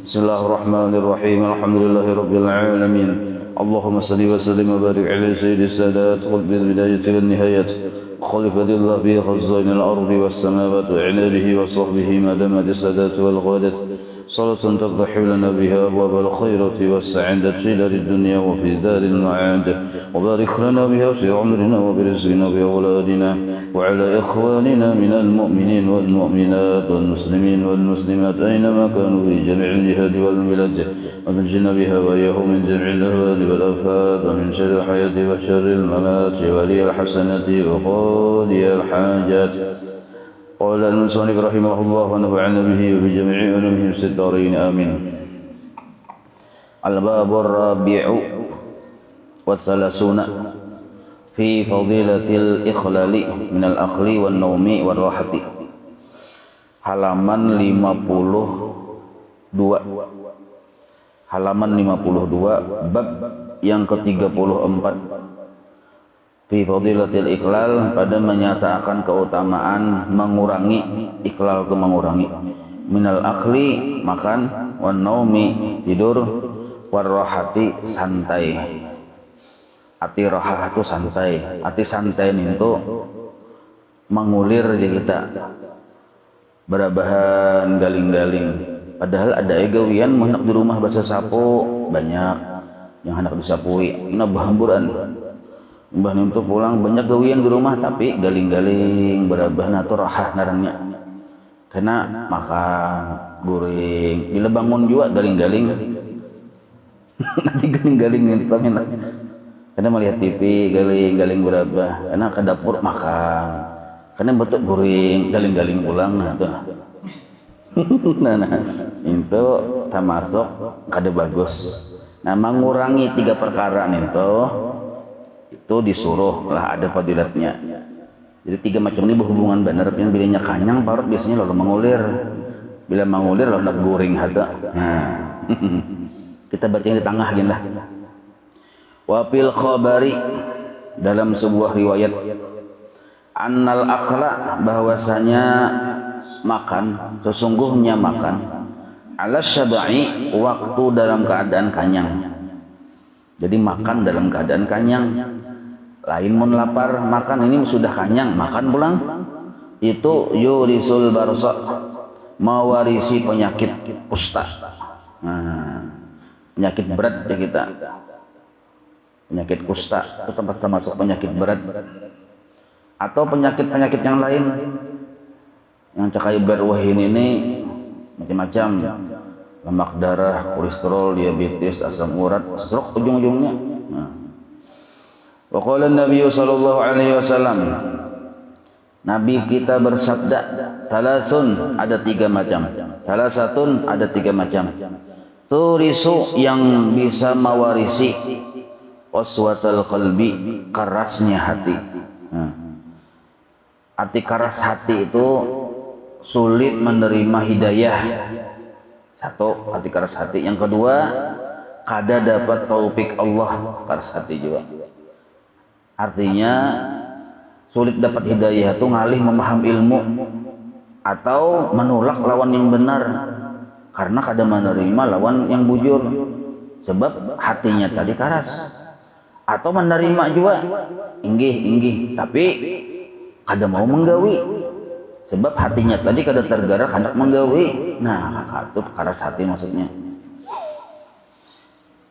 Bismillahirrahmanirrahim. Alhamdulillahirabbil alamin. Allahumma salli wa sallim wa barik ala sayyidis sadat qul bil bidayati wan nihayat. Khalifatillah fi khazainil ardi was samawati wa ala alihi wa sahbihi ma damat as-sadat wal ghadat. Salatan tafdahu lana biha abwabal khairati was sa'adati fi darid dunya wa fi daril ma'ad. Wa barik lana biha fi umrina wa bi rizqina wa awladina wa ala ikhwanina minal mu'minin wal mu'minat wal muslimin wal muslimat aynama kanu fi jami'il jihad wal bilad. Wa najina biha wa iyyahum min jami'il ahwal wal afat wa min syarril hayati wa syarril mamat wa liyal hasanati wa qadiyal hajat. قال المصنف رحمه الله ونفعنا به وبجميع علومه في الدارين آمين. الباب الرابع والثلاثون في فضيلة الإخلال من الأخل والنوم والراحة. Halaman 52. Halaman 52 bab yang ke-34. Fi fadilatil iklal, pada menyatakan keutamaan mengurangi. Iklal itu mengurangi. Minal akli, makan, wan naumi, tidur, warrohati, santai. Arti rohah itu santai. Arti santai itu mengulir di kita, berabahan galing-galing. Padahal ada egawian hendak di rumah bahasa sapu banyak yang hendak disapui. Ini bahamburan. Mbah untuk pulang banyak gawian di rumah tapi galing-galing berabah atau rahah ngarannya. Kena makan goreng, bila bangun juga galing-galing. Nanti galing-galing yang dipanggil. Karena melihat TV galing-galing berabah, karena ke dapur makan. Karena betul goreng galing-galing pulang tuh. Nah, itu termasuk kada bagus. Nah, mengurangi 3 perkara itu disuruh lah, ada fadilatnya. Jadi 3 macam ini berhubungan benar. Yang bilanya kanyang parut biasanya lalu mengulir. Bila mengulir lalu nak goreng hata. Nah, kita baca yang di tengah gini lah. Wa fil khabari, dalam sebuah riwayat, annal akhla, bahwasanya makan, sesungguhnya makan, ala syab'i, waktu dalam keadaan kanyang. Jadi makan dalam keadaan kanyang. Lain mun lapar, makan ini sudah kanyang, makan pulang. Itu yurisul barsa, mewarisi penyakit kusta. Nah, penyakit berat ya kita. Penyakit kusta itu termasuk penyakit berat. Atau penyakit-penyakit yang lain yang cakai berwahin ini macam-macam. Lemak darah, kolesterol, diabetes, asam urat, stroke ujung-ujungnya. Wa qala Nabi sallallahu alaihi wasallam, Nabi kita bersabda, salasun, ada 3 macam. Salasatun, ada 3 macam. Turisu, yang bisa mewarisi, qaswatal qalbi, kerasnya hati. Arti keras hati itu sulit menerima hidayah. 1, hati keras hati. Yang kedua, kada dapat taufik Allah, keras hati juga. Artinya sulit dapat hidayah itu ngalih memaham ilmu atau menolak lawan yang benar karena kada menerima lawan yang bujur sebab hatinya tadi keras. Atau menerima juga inggih tapi kada mau menggawi sebab hatinya tadi kada tergerak hendak menggawi. Nah, itu keras hati maksudnya.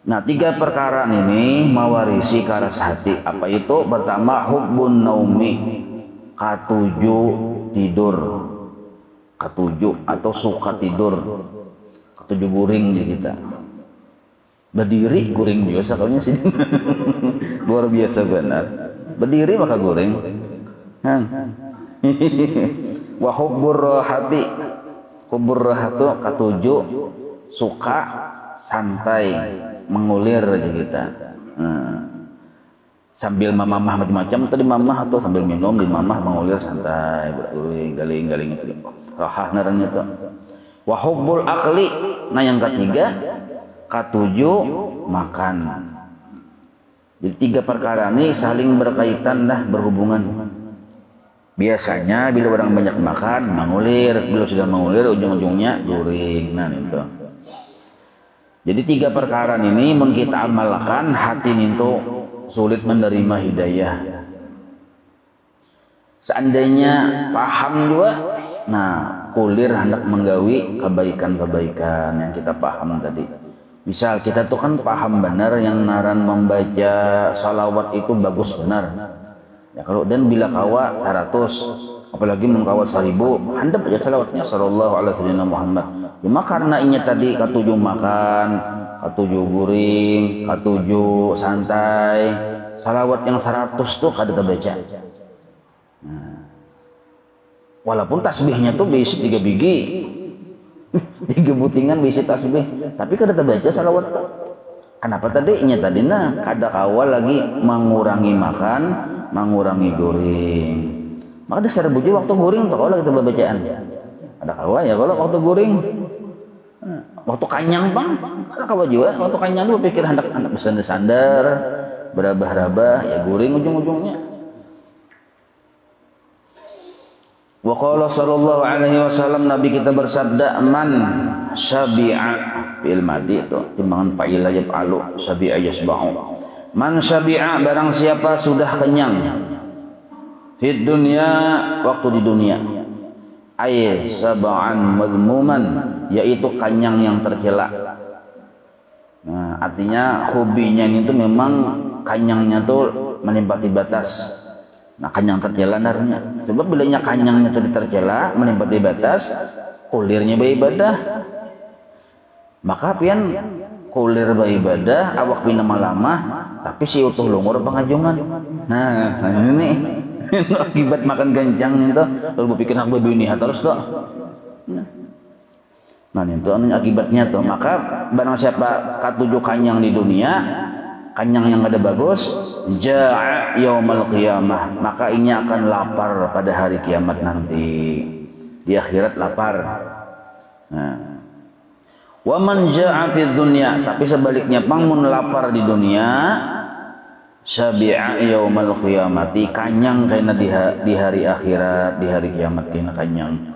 Nah, 3 perkara ini mewarisi keras hati. Apa itu? Pertama, hubbun naumi, katuju tidur, katuju atau suka tidur, katuju guring ya kita. Berdiri guring biasa kayaknya sih. Luar biasa benar. Berdiri maka guring. Wa hubbur rahati, hubbur rahatu katuju suka santai mengulir aja kita. Sambil mamah macam-macam tadi mamah atau sambil minum di mamah mengulir santai berguling galing-galing itu rahah ngarannya itu. Wa hubbul akli, nah yang ketiga katuju makan. Jadi 3 perkara ini saling berkaitan dah, berhubungan. Biasanya bila orang banyak makan mengulir, bila sudah mengulir ujung-ujungnya guring. Nah itu. Jadi 3 perkara ini mun kita amalkan hati itu sulit menerima hidayah. Seandainya paham juga, nah kulir hendak menggawi kebaikan-kebaikan yang kita paham tadi. Misal kita tuh kan paham benar yang naran membaca salawat itu bagus benar. Ya kalau dan bila kawa 100, apalagi mengkawa 1000, handap aja salawatnya sallallahu alaihi wasallam Muhammad. Cuma karena ini tadi ketujuh makan, ketujuh guring, ketujuh santai, salawat yang 100 tuh kada terbaca. Nah, walaupun tasbihnya tuh bisi 3 biji, 3 butingan bisi tasbih, tapi kada terbaca salawat tuh. Kenapa tadi? Ini tadi kada kawal lagi mengurangi makan, mengurangi guring. Maka dasar buji waktu guring untuk kalau kita bacaan. Ada kawal ya kalau waktu guring. Waktu kanyang bang, ada kawal juga. Waktu kanyang dulu pikir hendak bersandar-sandar, berabah-rabah, ya guring ujung-ujungnya. Wa qala sallallahu alaihi wasallam, Nabi kita bersabda, man syabi'a fil madi itu timbangan fa'il ajab alu syabi'a yasba'u. Man syabi'a barang siapa sudah kenyang fid dunya waktu di dunia, ay sab'an madmuman yaitu kenyang yang tercela. Nah, artinya hobinya itu memang kenyangnya tuh melimpati batas. Nah, kenyang tercela narnya. Sebab bilanya kenyangnya tadi tercela, melimpati batas, kulirnya beribadah. Maka pian kulir beribadah, awak pina lama, tapi si utuh lungur pengajungan. Nah ini akibat makan gancang itu, lalu berpikir nak berbini terus tuh. Nah itu akibatnya tuh. Maka barang siapa katujuh kanyang di dunia, kanyang yang ada bagus, ja'a yaumal qiyamah, maka ini akan lapar pada hari kiamat nanti. Di akhirat lapar. Nah. Wa man ja'a fid dunya, tapi sebaliknya pangmun lapar di dunia, syabi'a yaumal qiyamati, kanyang karena di hari akhirat, di hari kiamat kena kanyang.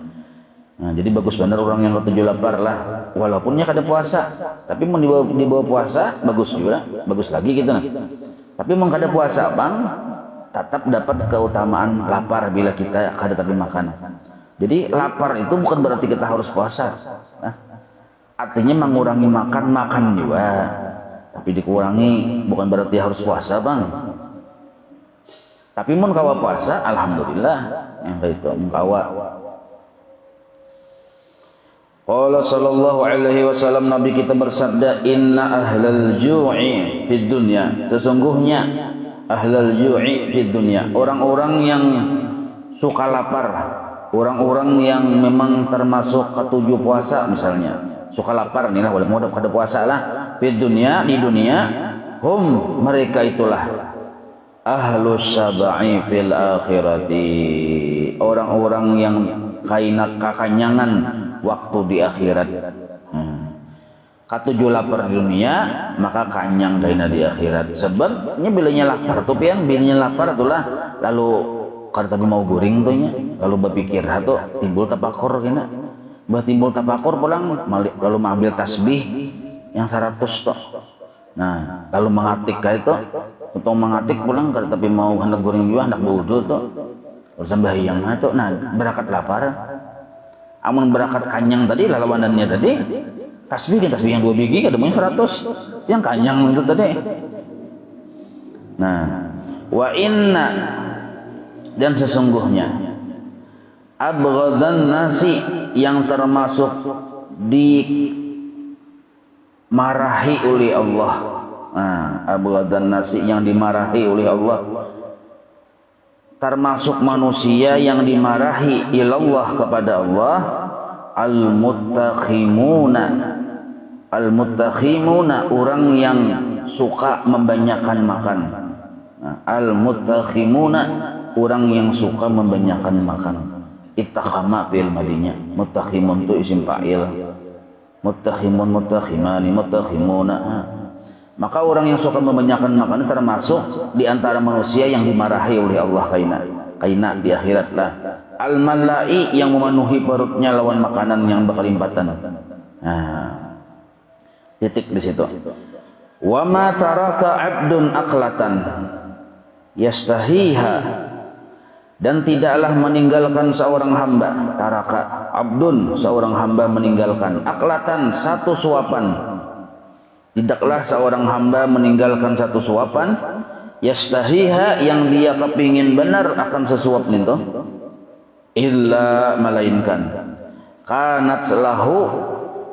Nah, jadi bagus benar orang yang ketujuh lapar lah, walaupunnya kada puasa, tapi mau dibawa puasa bagus juga, bagus lagi gitu nah. Tapi mau kada puasa bang, tetap dapat keutamaan lapar bila kita kada tapi makan. Jadi lapar itu bukan berarti kita harus puasa. Nah, artinya mengurangi makan juga, tapi dikurangi bukan berarti harus puasa bang. Tapi mun kawa puasa, alhamdulillah yang itu mengkawa. Qala sallallahu alaihi wasallam, Nabi kita bersabda, inna ahlal ju'i fid dunya, sesungguhnya ahlal ju'i fid dunya, orang-orang yang suka lapar, orang-orang yang memang termasuk ketujuh puasa misalnya, suka lapar nih lah, walaupun ada puasa lah, fid dunya, di dunia, hum, mereka itulah ahlus sabai fil akhirati, orang-orang yang kaina kakanyangan waktu di akhirat. Katujuh lapar di dunia, maka kanyang kaina di akhirat. Sebabnya bilanya lapar tuh pian, bilanya lapar itulah lalu kada tapi mau guring tuh nya, lalu berpikir tuh timbul tapakur kena. Bah timbul tapakur pulang lalu mengambil tasbih yang 100 tuh. Nah, lalu mengatik kayak itu, untuk mengatik pulang kada tapi mau hendak guring juga, hendak wudu tuh. Terus sembahyang tuh. Nah, berangkat lapar. Amun berangkat kanyang tadi, lawanannya tadi tasbih yang 2 biji kada punya 100 yang kanyang itu tadi. Nah, wa inna, dan sesungguhnya abghadan nasi, yang termasuk dimarahi oleh Allah. Nah, abghadan nasi, yang dimarahi oleh Allah, termasuk manusia yang dimarahi ilallah kepada Allah, al-muttakhimuna, orang yang suka membanyakan makan. Nah, al-muttakhimuna, orang yang suka membanyakan makan. Ittakhama fil madinya, muttakhimun itu isim fa'il, muttakhimun, muttakhimani, muttakhimuna. Maka orang yang suka membanyakan makanan termasuk di antara manusia yang dimarahi oleh Allah kaina di akhirat lah. Al-malai, yang memenuhi perutnya lawan makanan yang berkelimpatan. Nah, Titik di situ. Wa ma taraka 'abdun aqlatan yastahiha, dan tidaklah meninggalkan seorang hamba, taraka abdun, seorang hamba meninggalkan, aklatan, satu suapan, tidaklah seorang hamba meninggalkan satu suapan, yastahiha, yang dia kepingin benar akan sesuap itu, illa, melainkan, kanat lahu,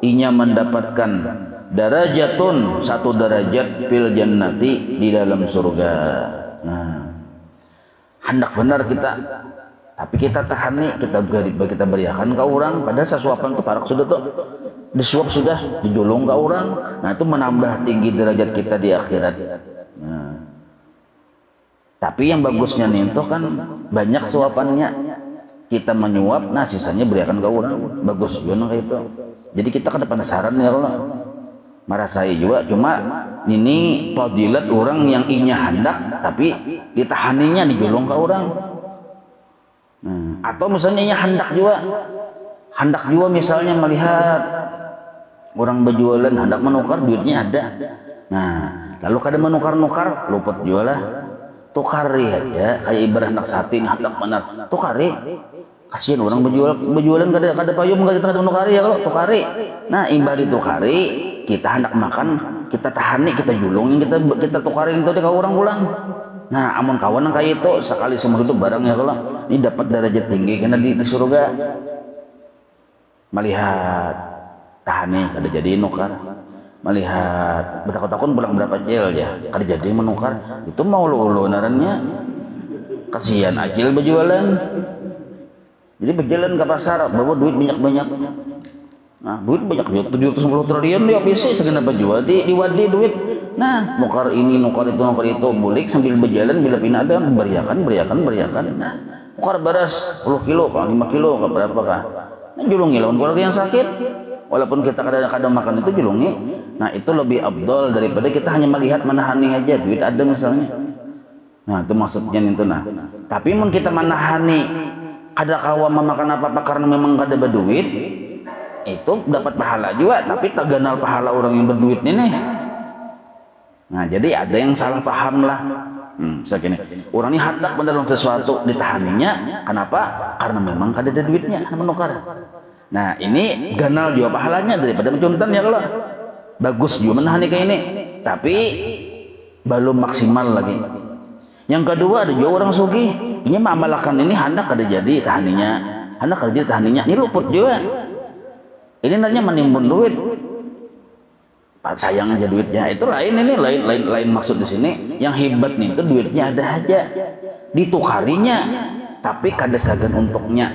inya mendapatkan darajatun, satu derajat, fil jannati, di dalam surga. Nah, hendak benar kita, tapi kita tahani, kita beriakan ke orang, padahal sesuapan itu parak sudah tuh, disuap sudah, dijulung ke orang. Nah, itu menambah tinggi derajat kita di akhirat. Nah, tapi yang bagusnya nih itu kan banyak suapannya, kita menyuap, nah sisanya beriakan ke orang, bagus juga kayak itu. Jadi kita kan penasaran ya Allah, merasai juga, cuma ini fadilat orang yang inya hendak tapi ditahaninya dijulung ke orang. Atau misalnya inya hendak juga misalnya melihat orang berjualan hendak menukar, duitnya ada, nah lalu kada menukar-nukar, luput jualah, tukari ya, kayak ibarat hendak sate hendak benar tukari. Kasihan orang berjualan kada payung, kada menukari ya kalau tukari. Nah imbah ditukari, kita hendak makan, kita tahani, kita julungin, kita tukarin itu ke orang pulang. Nah amun kawan yang kayak itu sekali semua itu barang ya kalau ini dapat derajat tinggi karena di surga. Melihat tahani kada jadi nukar, melihat betakon-takon pulang berapa jel ya kada jadi menukar, itu mau lu narannya. Kasihan acil berjualan, jadi berjalan ke pasar bawa duit banyak-banyak. Nah, duit banyak juga, 710 triliun dia bisa segenap jual di wadi duit. Nah, nukar ini, nukar itu, bulik sambil berjalan bila pina ada beriakan. Nah, nukar beras 10 kilo, 5 kilo, berapa kah? Nah, julungi lawan keluarga yang sakit. Walaupun kita kadang-kadang makan itu julungi. Nah, itu lebih abdol daripada kita hanya melihat menahani aja, duit ada misalnya. Nah, itu maksudnya itu nah. Tapi mun kita menahani kada kawa memakan apa-apa karena memang kada berduit, itu dapat pahala juga, tapi tak ganal pahala orang yang berduit ini. Nah, jadi ada yang salah paham lah. Segini, orang ini hendak benar sesuatu ditahaninya, kenapa? Karena memang kada ada duitnya, menukar. Nah, ini ganal juga pahalanya daripada mencuntan ya kalau. Bagus juga menahani kayak ini, tapi belum maksimal lagi. Yang kedua ada juga orang sugih, ini mengamalkan ini hendak kada jadi tahaninya, ini luput juga. Ini namanya menimbun duit. Sayang aja duitnya. Itu lain maksud di sini. Yang hebat nih itu duitnya ada aja, ditukarinya, tapi kada sagan untuknya.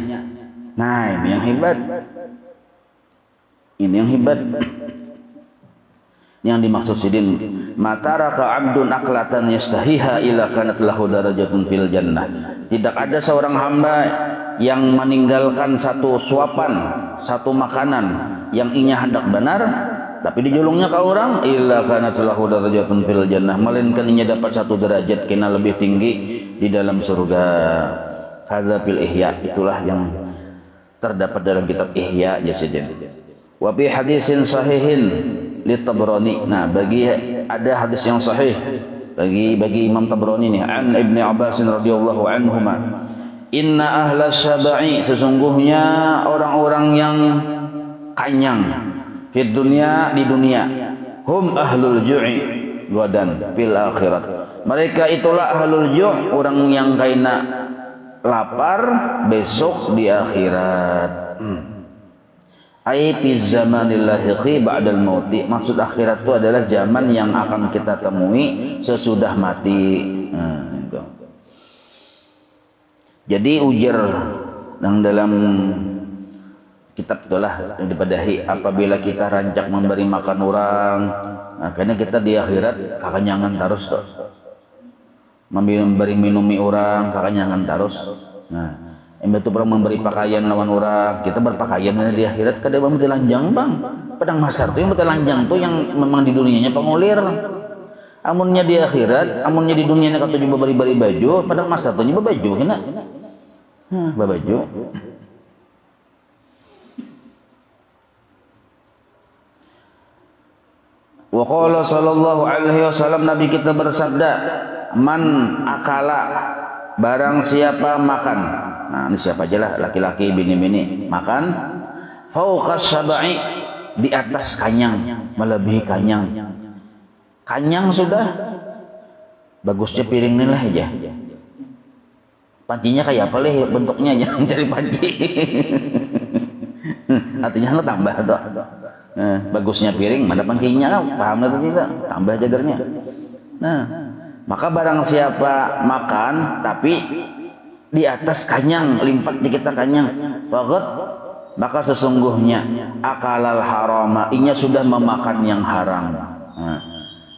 Nah, ini yang hebat. Yang dimaksud sidin, mataraka abdun aklatan yastahiha ila kanat lahu darajatun fil jannah. Tidak ada seorang hamba yang meninggalkan satu suapan, satu makanan yang inya hendak benar tapi dijulungnya ke orang, illa kanat lahu darajatun fil jannah, melainkan inya dapat satu derajat kena lebih tinggi di dalam surga. Hadza fil ihya, itulah yang terdapat dalam kitab Ihya Jasidin. Wa fi hadisin sahihin li Tabrani. Nah, bagi ada hadis yang sahih bagi Imam Tabrani nih, an Ibnu Abbas radhiyallahu anhuma, inna ahla syaba'i, sesungguhnya orang-orang yang kanyang di dunia, hum ahlul ju'i wadan fil akhirat, mereka itulah ahlul ju', orang yang kaina lapar besok di akhirat. Ai fi zamanil lahiqi ba'dal mauti, maksud akhirat itu adalah zaman yang akan kita temui sesudah mati. Itu. Jadi ujar yang dalam kitab itulah yang dipadahi, apabila kita rancak memberi makan orang, nah, karena kita di akhirat kakanyangan terus tuh. Memberi minumi orang kakanyangan terus. Nah, itu pernah memberi pakaian lawan orang, kita berpakaian di akhirat kada bang telanjang bang. Pedang masar tuh yang telanjang tuh yang memang di dunianya pengulir. Amunnya di akhirat, amunnya di dunianya kata juga beri baju, pedang masar tuh nyoba baju kena. Baju. Wa qala sallallahu alaihi wasallam, Nabi kita bersabda, man akala, barang siapa makan. Nah, ini siapa aja lah, laki-laki, bini-bini, makan fauqa sab'i, di atas kanyang, melebihi kanyang. Kanyang sudah, bagusnya piring ini lah aja. Pancinya kayak apa leh bentuknya, jangan cari panci. Artinya lo tambah tuh. Bagusnya piring, mana pancinya, paham atau tidak? Tambah jagarnya. Nah, maka barang siapa makan tapi di atas kanyang, limpah di kita kanyang, faqad, maka sesungguhnya akalal harama, inya sudah memakan yang haram. Nah,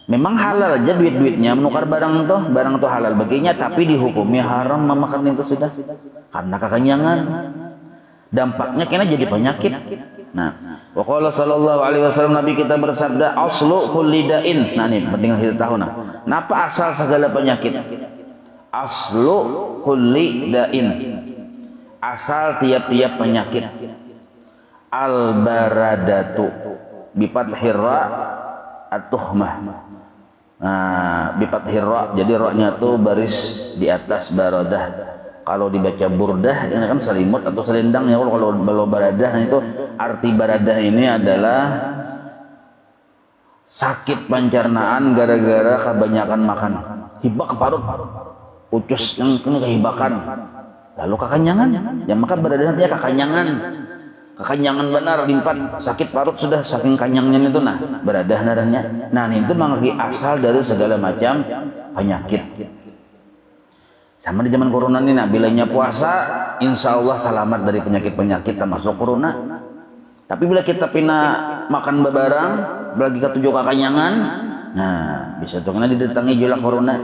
memang halal aja duit-duitnya menukar barang tuh halal baginya, tapi dihukumnya haram memakan itu sudah karena kekenyangan. Dampaknya kena jadi penyakit. Nah, wa qala sallallahu alaihi wasallam, Nabi kita bersabda, aslu kulli da'in. Nah, ini penting kita tahu nah. Napa asal segala penyakit? Aslu kulli da'in. Asal tiap-tiap penyakit. Al baradatu bi fathir ra at-tuhmah. Nah, bi fathir ra, jadi ra-nya tuh baris di atas baradah. Kalau dibaca burdah ini kan selimut atau selendang ya. Kalau baradah itu, arti baradah ini adalah sakit pencernaan gara-gara kebanyakan makan, hibak parut, ucus yang kehibakan, lalu kekenyangan ya, maka baradah nanti kekenyangan benar, limpat, sakit parut sudah saking kenyangnya itu, nah baradah darahnya. Nah itu mengerti asal dari segala macam penyakit. Sama di zaman corona ini, nah bilanya puasa, insya Allah selamat dari penyakit-penyakit termasuk corona. Tapi bila kita pina makan bebarang, bagi ketujuh kekenyangan, nah bisa tuh kena didatangi jolak corona.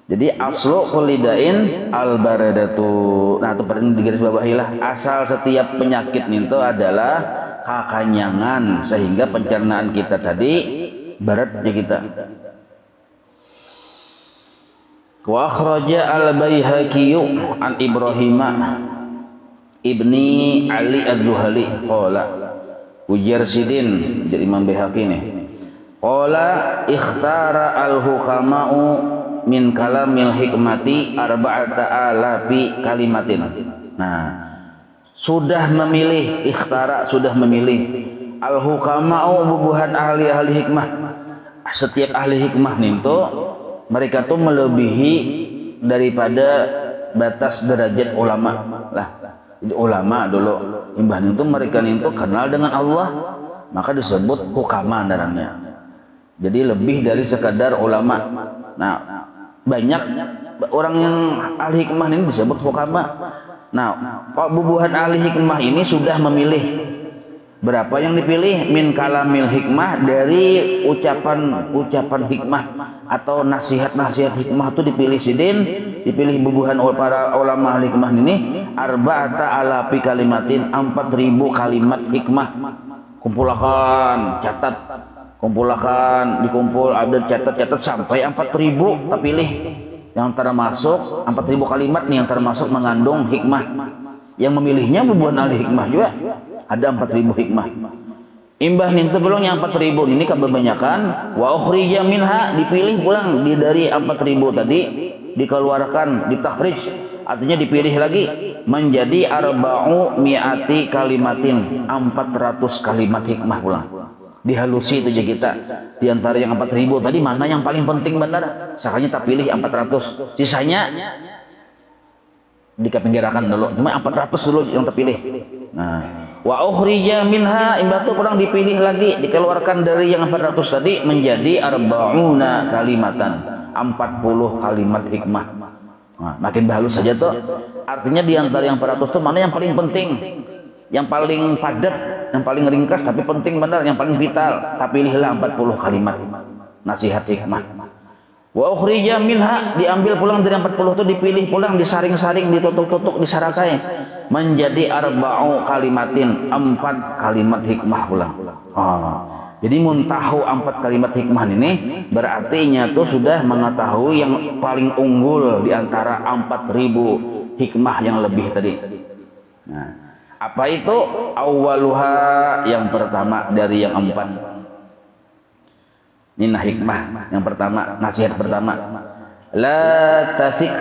Jadi aslu kulidain al baradatu. Nah itu perlu digaris bawahi lah. Asal setiap penyakit itu adalah kekenyangan, sehingga pencernaan kita tadi barat ya kita. Wa akhraja al-Baihaqi an Ibrahim ibni Ali az-Zuhali qala, ujar sidin dari Imam Baihaqi nih, qala ikhtara al-hukama'u min kalamil hikmati arba'ata alafi kalimatin. Nah, sudah memilih, ikhtara sudah memilih, al-hukama'u bubuhan ahli-ahli hikmah. Setiap ahli hikmah nih tuh mereka tuh melebihi daripada batas derajat ulama lah. Jadi ulama dulu imbah itu mereka itu kenal dengan Allah, maka disebut hukama darahnya. Jadi lebih dari sekadar ulama. Nah, banyak orang yang ahli hikmah ini disebut hukama. Nah, bubuhan ahli hikmah ini sudah memilih. Berapa yang dipilih? Min kalamil hikmah, dari ucapan hikmah atau nasihat hikmah itu dipilih sidin, dipilih bubuhan para ulama ahli hikmah ini arba'ata alafi kalimatin, 4000 kalimat hikmah. Kumpulkan, catat, dikumpul, ada catat sampai 4000 terpilih, yang termasuk 4000 kalimat nih yang termasuk mengandung hikmah. Yang memilihnya bubuhan ahli hikmah juga. Ada 4000 hikmah. Imbah nintu belum yang 4000 ini kebanyakan. Wa ukhrija minha, dipilih pulang dari 4000 tadi, dikeluarkan, ditakhrij, artinya dipilih lagi menjadi arba'u mi'ati kalimatin, 400 kalimat hikmah pulang. Dihalusi itu aja kita. Di antara yang 4000 tadi mana yang paling penting benar? Sakanya tak pilih 400. Sisanya dikepinggirakan dulu. Cuma 400 dulu yang terpilih. Nah, wa ukhrija minha, imbah itu kurang dipilih lagi, dikeluarkan dari yang 400 tadi menjadi arba'una kalimatan, 40 kalimat hikmah. Nah, makin halus saja tuh. Artinya di antara yang 400 itu mana yang paling penting, yang paling padat, yang paling ringkas tapi penting benar, yang paling vital. Tapi pilihlah 40 kalimat nasihat hikmah. Wa ukhrija minha, diambil pulang dari 40 itu, dipilih pulang, disaring-saring, ditutuk-tutuk, disarakai menjadi arba'u kalimatin, 4 kalimat hikmah pulang. Jadi muntahu 4 kalimat hikmah ini berarti tuh sudah mengetahui yang paling unggul di antara 4000 hikmah yang lebih tadi. Nah, Apa itu? Awaluha, yang pertama dari yang 4. Ini hikmah yang pertama, nasihat pertama. La tasik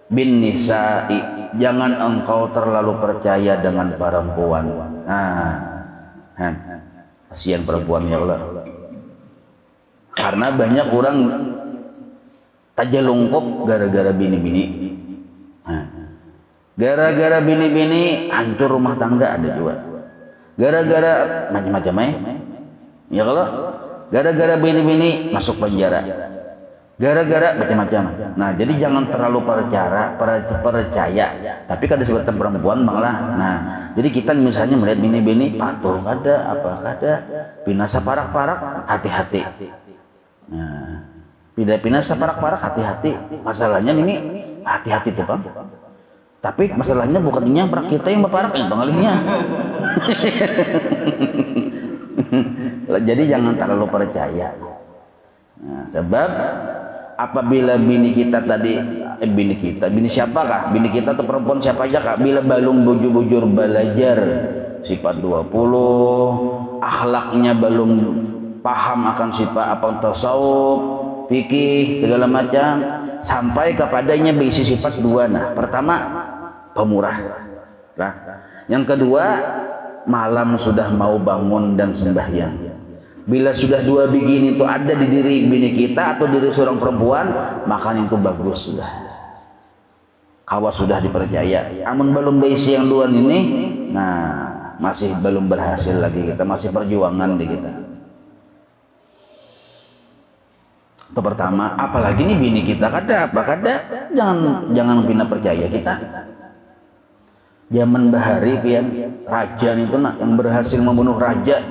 bin nisa'i, jangan engkau terlalu percaya dengan perempuan. Kasihan perempuan ya Allah. Karena banyak orang tajalungkup gara-gara bini-bini. Gara-gara bini-bini hancur rumah tangga ada juga. Gara-gara macam-macam ya kalau gara-gara bini-bini masuk penjara, gara-gara macam-macam. Nah, jadi jangan terlalu percaya. Tapi kada sebutan perempuan malah. Nah, jadi kita misalnya melihat bini-bini patuh kada, apa kada, pinasa parak-parak, hati-hati. Nah, pinasa parak-parak, hati-hati. Masalahnya ini hati-hati tuh Bang. Tapi masalahnya bukan ini yang kita yang berparak yang pengalihnya. Jadi jangan terlalu percaya. Nah, sebab apabila bini kita tadi bini siapakah? Bini kita atau perempuan siapa aja kak? Bila belum bujur-bujur belajar sifat 20, akhlaknya belum paham akan sifat apa tasawuf, fikih segala macam, sampai kepadanya berisi sifat 2. Nah, pertama pemurah. Nah, yang kedua malam sudah mau bangun dan sembahyang. Bila sudah 2 begini itu ada di diri bini kita atau diri seorang perempuan, maka itu bagus sudah. Kawas sudah dipercaya. Amun belum berisi yang 2 ini, nah masih belum berhasil lagi kita, masih perjuangan di kita. Itu pertama. Apalagi nih bini kita kada jangan pina percaya kita. Zaman bahari pian raja itu yang berhasil membunuh raja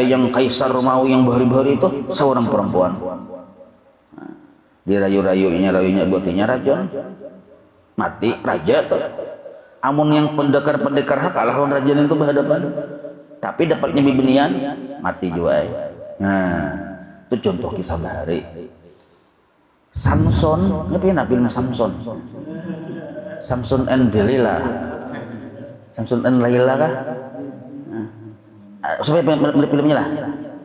yang Kaisar Romawi yang bahari-bahari itu seorang perempuan. Nah, dirayu-rayunya buatinya racun, mati raja tuh. Amun yang pendekar kalah lawan raja itu berhadapan, tapi dapatnya bibinian mati juga. Nah, itu contoh kisah bahari. Samson, nyepi film Samson and Delilah. Samson and Laila kah? Supaya filmnya lah.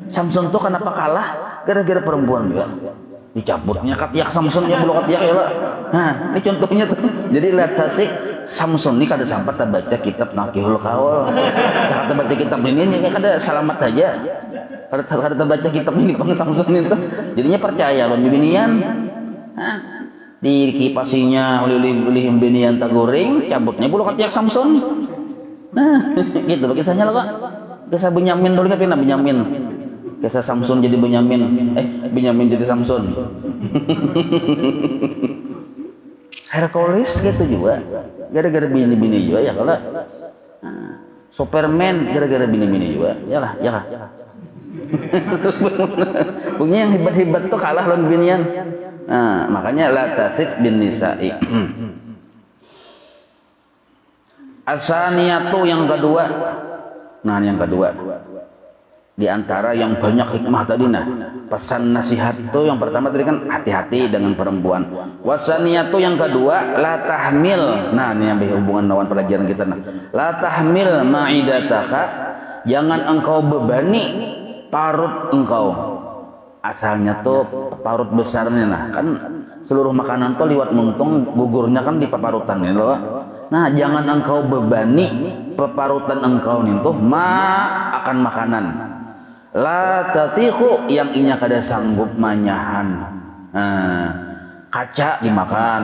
Samson tuh kenapa kalah? Gara-gara perempuan juga. Dicabutnya katiak Samson ya belum katiak ya lah. Nah, ini contohnya tuh. Jadi lihat tasik Samson ini kada sempat baca kitab Nakihul Qaul. Kada baca kitab ini kada selamat aja. Kada baca kitab ini Bang Samson itu. Jadinya percaya loh binian. Nah, dikipasinya oleh binian taguring, cabutnya bulu katiak Samson. Nah, gitu loh kisahnya loh Kak. Kisah Benyamin dulu kan pernah Benyamin. Kisah Samson jadi Benyamin. Benyamin jadi Samson. Hercules gitu juga. Gara-gara bini-bini juga ya kalau. Superman gara-gara bini-bini juga. Yalah. Punya yang hebat-hebat tuh kalah lawan binian. Nah, makanya la tasik bin nisa'i. Asaniyatu yang kedua. Nah, yang kedua di antara yang banyak hikmah tadi, nah pesan nasihat itu yang pertama tadi kan hati-hati dengan perempuan. Wasaniyatu yang kedua la tahmil. Nah, ini yang berhubungan dengan pelajaran kita. Nah, la tahmil ma'idataka, jangan engkau bebani parut engkau. Asalnya tuh parut besarnya. Nah, kan seluruh makanan tuh liwat muntung, gugurnya kan di paparutan ini loh. Nah, jangan engkau bebani peparutan engkau itu akan makanan. La tatiku, yang inya kada sanggup manyahan. Nah, kaca dimakan,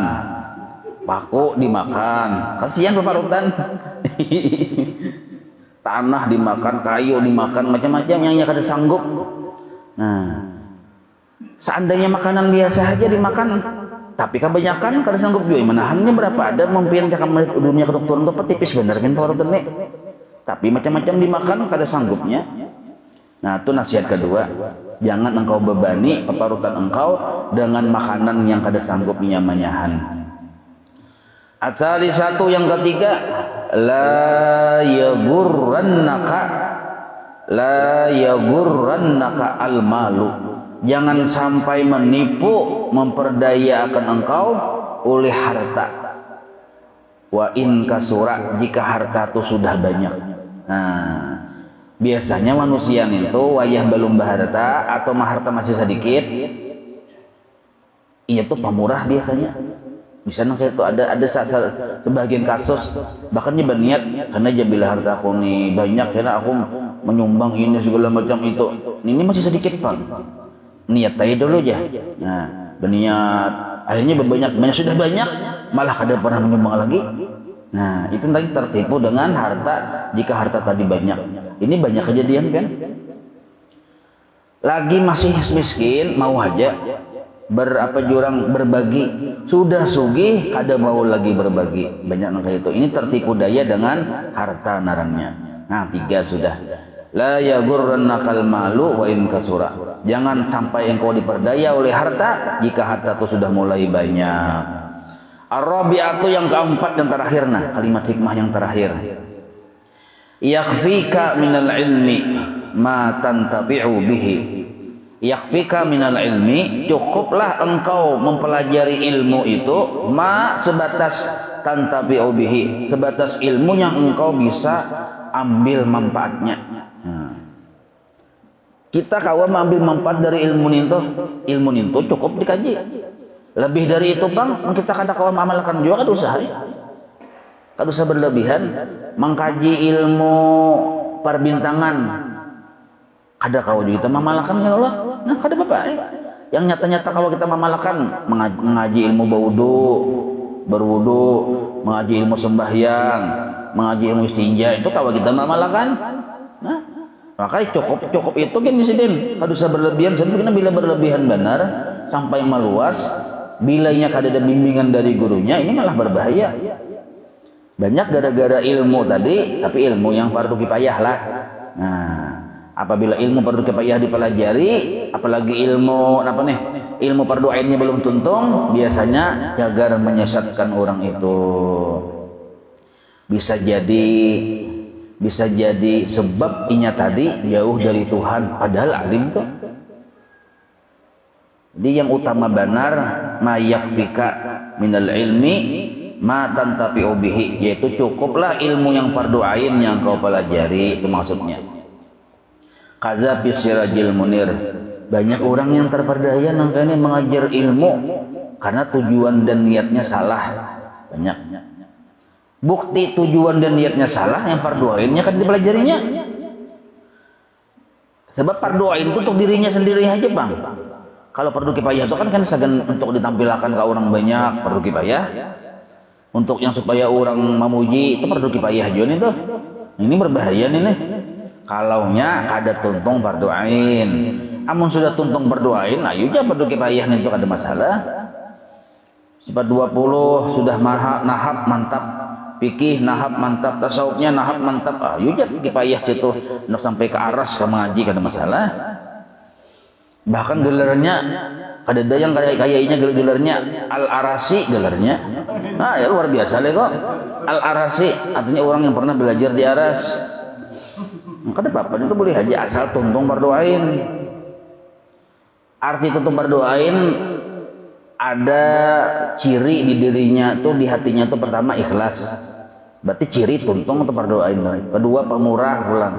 paku dimakan, kasihan peparutan. Tanah dimakan, kayu dimakan, macam-macam yang inya kada sanggup. Nah, seandainya makanan biasa aja dimakan, tapi kebanyakan kada sanggup juga menahannya berapa. Ada mungkin jangan dunia ke dokter untuk tipis bener kan parutan nih. Tapi macam-macam dimakan kada sanggupnya. Nah, itu nasihat kedua. Jangan engkau bebani peparutan engkau dengan makanan yang kada sanggup manyahan. Asali satu yang ketiga, la yagurrannaka al-malu. Jangan sampai menipu, memperdaya akan engkau oleh harta. wa in kasura, jika harta itu sudah banyak. Nah, biasanya manusia itu wayah belum harta atau harta masih sedikit, iya tuh pamurah biasanya. Misalnya kayak itu ada sebagian kasus bahkan dia berniat karena dia bila harta aku nih banyak karena aku menyumbang ini segala macam itu. Ini masih sedikit Pak. Niat aja dulu aja. Nah, berniat akhirnya banyak sudah banyak malah kada pernah menyumbang lagi. Nah, itu tadi tertipu dengan harta jika harta tadi banyak. Ini banyak kejadian kan? Lagi masih miskin mau aja jurang berbagi, sudah sugih kada mau lagi berbagi, banyak kayak itu. Ini tertipu daya dengan harta narangnya. Nah, 3 sudah. La yaghurrannakal malu wa in kasura. Jangan sampai engkau diperdaya oleh harta jika harta itu sudah mulai banyak. Ar-rabi'atu yang keempat dan terakhir, nah kalimat hikmah yang terakhir. Yakfika minal ilmi ma tantabi'u bihi. Yakfika minal ilmi, cukuplah engkau mempelajari ilmu itu ma sebatas tantabi'u bihi, sebatas ilmu yang engkau bisa ambil manfaatnya. Kita kawan mengambil manfaat dari ilmu itu cukup dikaji. Lebih dari itu Bang, kita kada kawan amalkan juga kada usah. Kada usah berlebihan mengkaji ilmu perbintangan. Kada kawan juga kita mamalkan ya Allah. Nah, kada apa-apa. Yang nyata-nyata kalau kita mamalkan mengaji ilmu berwudu, mengaji ilmu sembahyang, mengaji ilmu istinja, itu kalau kita mamalkan. Nah, makanya cukup itu kan disini. Kada usah berlebihan, sebenarnya bila berlebihan benar sampai meluas, bilanya kada ada bimbingan dari gurunya, ini malah berbahaya. Banyak gara-gara ilmu tadi, tapi ilmu yang fardu kifayah lah. Nah, apabila ilmu fardu kifayah dipelajari, apalagi ilmu ilmu fardu ainnya belum tuntung, biasanya jagar menyesatkan orang itu. Bisa jadi sebab inya tadi jauh dari Tuhan, padahal alim tuh. Jadi yang utama benar ma yakfika minal ilmi ma tantafi'u bihi, yaitu cukuplah ilmu yang fardu ain yang kau pelajari, itu maksudnya. Kaza fi sirajil munir, banyak orang yang terperdaya nangkanya mengajar ilmu karena tujuan dan niatnya salah. Banyak bukti tujuan dan niatnya salah, yang fardu ainnya kan dipelajarinya. Sebab fardu ain itu untuk dirinya sendiri aja Bang. Kalau fardu kifayah itu kan segan untuk ditampilkan ke orang banyak, fardu kifayah. Untuk yang supaya orang memuji itu fardu kifayah juga itu. Ini berbahaya nih. Kalaunya kada tuntung fardu ain. Amun sudah tuntung fardu ain, ayo aja fardu kifayah itu kada masalah. Sifat 20 sudah nahap mantap, fikih nahap mantap, tasawufnya nahap mantap, ayo aja kifayah situ untuk sampai ke aras ke mengaji kada masalah. Bahkan gelarnya ada yang kayaknya gelarnya Al-Arasi gelarnya. Nah, ya luar biasa kok. Al-Arasi artinya orang yang pernah belajar di aras. Kada apa-apa itu boleh aja asal tuntung fardu ain. Arti tuntung fardu ain ada ciri di dirinya tuh, di hatinya tuh pertama ikhlas. Berarti ciri tuntung untuk fardu ain. Kedua pemurah pulang.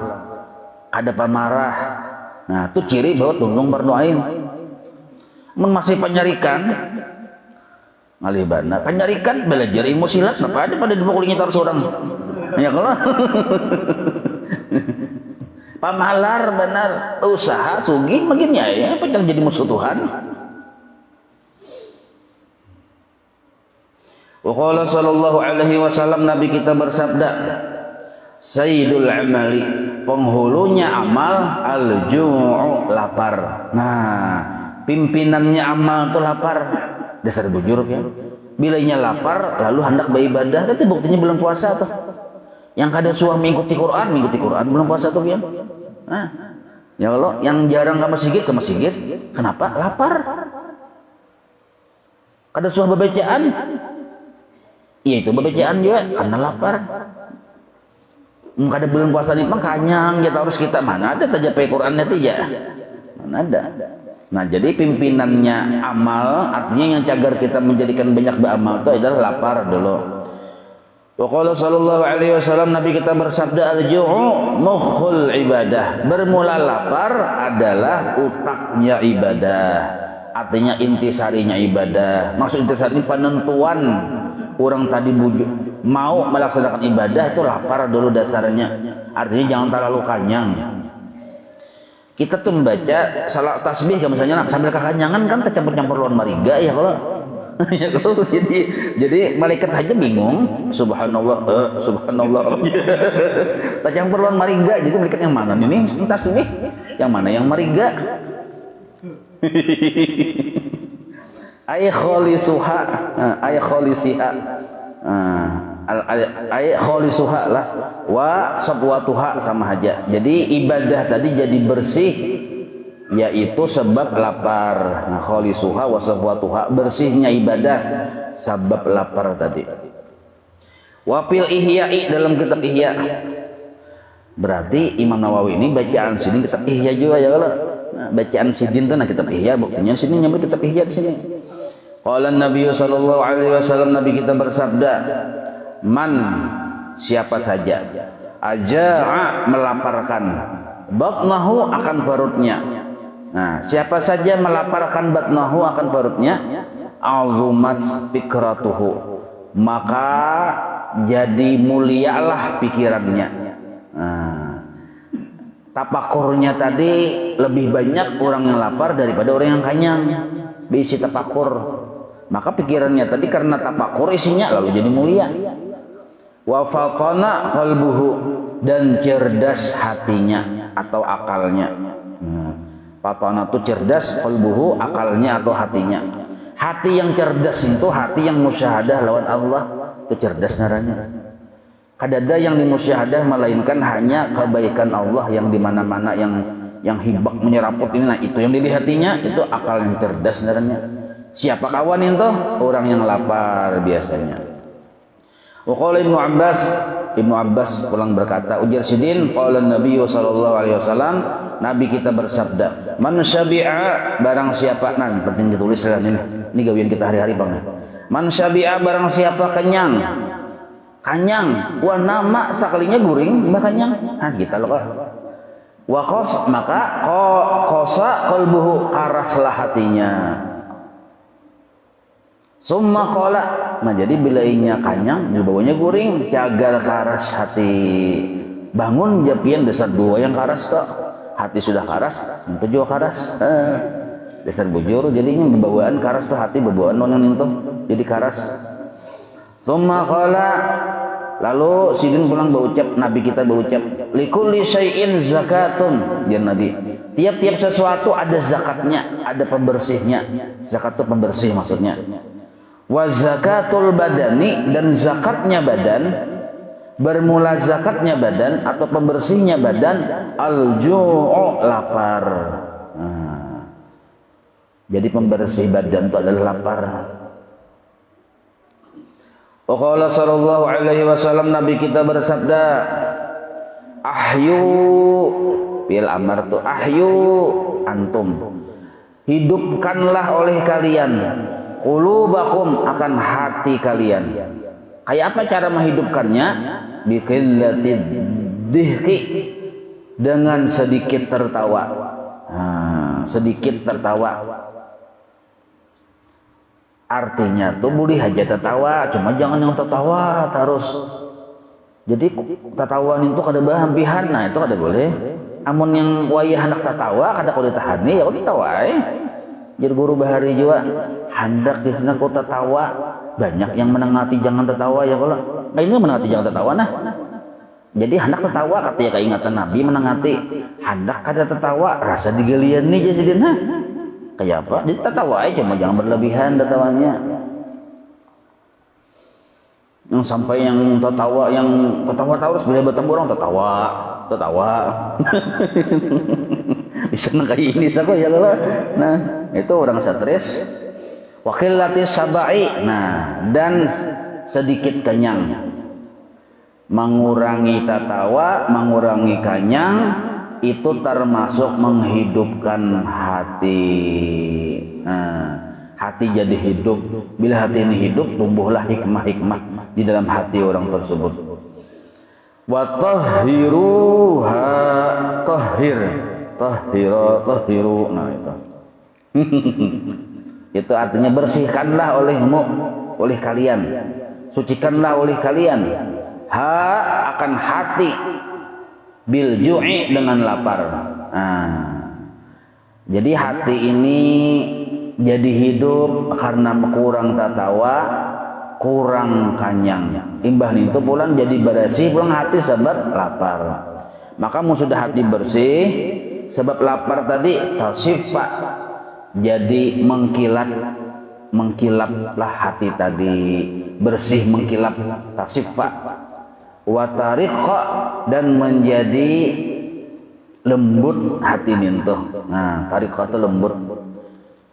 Kada pemarah. Nah, itu ciri bahwa tuntung fardu ain. Masih penyarikan ngalih bana penyarikan belajar ilmu silat apa ada pada dipukulinya terus orang. Ya kalau pamalar benar usaha sugih begini ya apa yang jadi musuh Tuhan. Wa qala sallallahu alaihi wasallam, Nabi kita bersabda, Sayyidul amali, penghulunya amal al-ju'u, lapar. Nah, pimpinannya amal itu lapar. Dasar bujur ya. Bilanya lapar lalu hendak beribadah, itu buktinya belum puasa tuh. Yang kada suah mengikuti Quran belum puasa tuh ya. Nah, ya Allah, yang jarang ke masjid, kenapa? Lapar. Kada suah bacaan. Iya itu bacaan juga karena lapar. Kada belum puasa nih kanyang ya harus kita mana ada tajapai Qurannya tidak. Mana ada. Nah, jadi pimpinannya amal artinya yang cagar kita menjadikan banyak beramal itu adalah lapar dulu. Wa qala sallallahu alaihi wasallam, Nabi kita bersabda, al-ju'u mukhul ibadah. Bermula lapar adalah utaknya ibadah. Artinya intisarinya ibadah. Maksud intisari ini penentuan orang tadi mau melaksanakan ibadah itu lapar dulu dasarnya. Artinya jangan terlalu kenyang. Kita tuh membaca salat tasbih misalnya sambil kekenyangan kan tercampur-campur lawan mariga ya kalau ya kalau jadi malaikat aja bingung, subhanallah subhanallah. Tercampur lawan mariga, jadi malaikat yang mana ini tasbih? Yang mana yang mariga? Ay khalisuha, ay khalisiha. Ay khalisuha lah wa sabwatuha sama aja. Jadi ibadah tadi jadi bersih yaitu sebab lapar. Nah, khalisuha wa sabwatuha, bersihnya ibadah sebab lapar tadi. Wa fil ihya'i, dalam kitab Ihya. Berarti Imam Nawawi ini bacaan sini kitab Ihya juga ya kalau. Nah, bacaan sidin itu nah kitab Ihya, buktinya sini nyampe kitab Ihya di sini. Qala Nabi sallallahu alaihi wasallam, Nabi kita bersabda, man siapa saja aja'a melaparkan batnahu akan perutnya. Nah, siapa saja melaparkan batnahu akan perutnya, azumat fikratuhu, maka jadi mulialah pikirannya. Nah, tapakurnya tadi lebih banyak orang yang lapar daripada orang yang kenyang. Bisi tapakur, maka pikirannya tadi karena tapakur isinya lalu jadi mulia. Wa faqana qalbuhu, dan cerdas hatinya atau akalnya. Faqana itu cerdas, qalbuhu akalnya atau hatinya. Hati yang cerdas itu hati yang musyahadah lawan Allah, itu cerdas naranya. Kadada yang dimusyahadah melainkan hanya kebaikan Allah yang di mana-mana yang hibak menyeraput ini. Nah, itu yang dilihatinya, itu akal yang cerdas sebenarnya. Siapa kawan itu? Orang yang lapar biasanya. Wa qala Ibnu Abbas pulang berkata, ujar sidin, qala Nabi sallallahu alaihi wasallam, Nabi kita bersabda, man syabi'a, barang siapa, nah penting ditulis lah ini gawian kita hari-hari Bang. Man syabi'a, barang siapa kenyang, wah nama sakalinya guring mbah kenyang. Nah kita loh kok. Wa qas, maka qasa qalbuhu, karaslah hatinya. Summa qala, nah jadi bila inya kanyang dibawanya guring, jaga karas hati. Bangun japian dasar dua yang karas toh. Hati sudah karas, itu juga karas. Dasar bujur jadinya bebawaan karas tuh, hati bebawaan nonon itu jadi karas. Summa qala, lalu sidin pulang berucap, Nabi kita berucap, likulli syai'in zakatun, dia Nabi. Tiap-tiap sesuatu ada zakatnya, ada pembersihnya. Zakat itu pembersih maksudnya. Wa zakatul badani, dan zakatnya badan, bermula zakatnya badan atau pembersihnya badan, al-ju'u, lapar. Nah, jadi pembersih badan itu adalah lapar. Wa qala sallallahu alaihi wasallam, Nabi kita bersabda, ahyu bil amar tu ahyu antum, hidupkanlah oleh kalian qulubakum, akan hati kalian. Kayak apa cara menghidupkannya? Biqillatid dhihki, dengan sedikit tertawa. Sedikit tertawa. Artinya tuh boleh aja tertawa, cuma jangan yang tertawa terus. Jadi tertawaan itu kada bahampihan, nah itu kada boleh. Amun yang wayah hendak tertawa kada boleh tahani, ya udah tawa. Jadi guru bahari juga hendak di sana kau tertawa, banyak yang menengati jangan tertawa ya kalau. Nah ini menengati jangan tertawa nah. Jadi hendak tertawa katanya keingatan Nabi menengati, hendak kada tertawa rasa digalian nih jadi nah. Kayak apa? Jadi tertawa aja, cuma jangan berlebihan tertawanya. Yang sampai yang tertawa terus bila bertemu orang tertawa. Bisa kayak ini saja ya kalau. Nah, itu orang stres. Wakil latih sabai. Nah, dan sedikit kenyang. Mengurangi tertawa, mengurangi kenyang, itu termasuk menghidupkan hati. Nah, hati jadi hidup. Bila hati ini hidup, tumbuhlah hikmah-hikmah di dalam hati orang tersebut. Wa tahhiruha, tahhiru. Nah itu. Itu artinya bersihkanlah oleh kalian, sucikanlah oleh kalian akan hati bil ju'i dengan lapar. Jadi hati ini jadi hidup karena kurang tatawa, kurang kanyang. Imbah itu pulang jadi bersih pulang hati sebab lapar. Maka mun sudah hati bersih sebab lapar tadi tasiffa, jadi mengkilaplah hati tadi, bersih mengkilap tasiffa. Wa tariqa, dan menjadi lembut hati nintuh. Nah, tariqa itu lembut.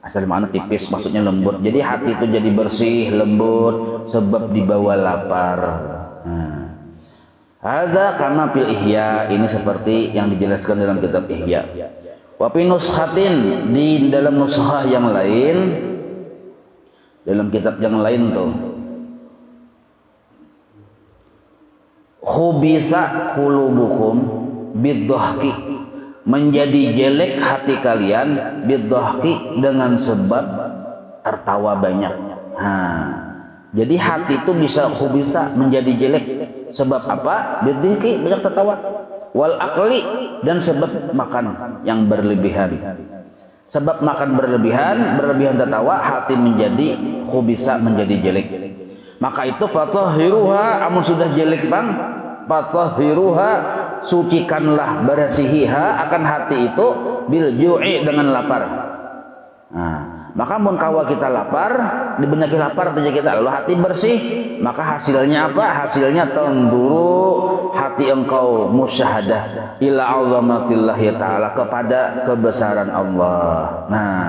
Asal mana tipis, maksudnya lembut. Jadi hati itu jadi bersih, lembut sebab dibawa lapar. Hadza kama fil Ihya, ini seperti yang dijelaskan dalam kitab Ihya. Wa fi nuskhatin, di dalam nushah yang lain, dalam kitab yang lain tuh, khubisa qulubukum bidhahki, menjadi jelek hati kalian bidhahki, dengan sebab tertawa banyak. Jadi hati itu bisa khubisa, menjadi jelek sebab apa? Bidhahki, banyak tertawa. Wal akli, dan sebab makan yang berlebihan. Sebab makan berlebihan tertawa, hati menjadi khubisa, menjadi jelek. Maka itu fatahhiruha, amun sudah jelek bang, fatahhiruha, sucikanlah, bersihiha akan hati itu bil ju'i, dengan lapar. Maka mun kawa kita lapar, dibenyaki lapar saja kita, lalu hati bersih, maka hasilnya apa? Hasilnya tanduru, hati engkau musyahadah ila azamatillahi ta'ala, kepada kebesaran Allah. Nah,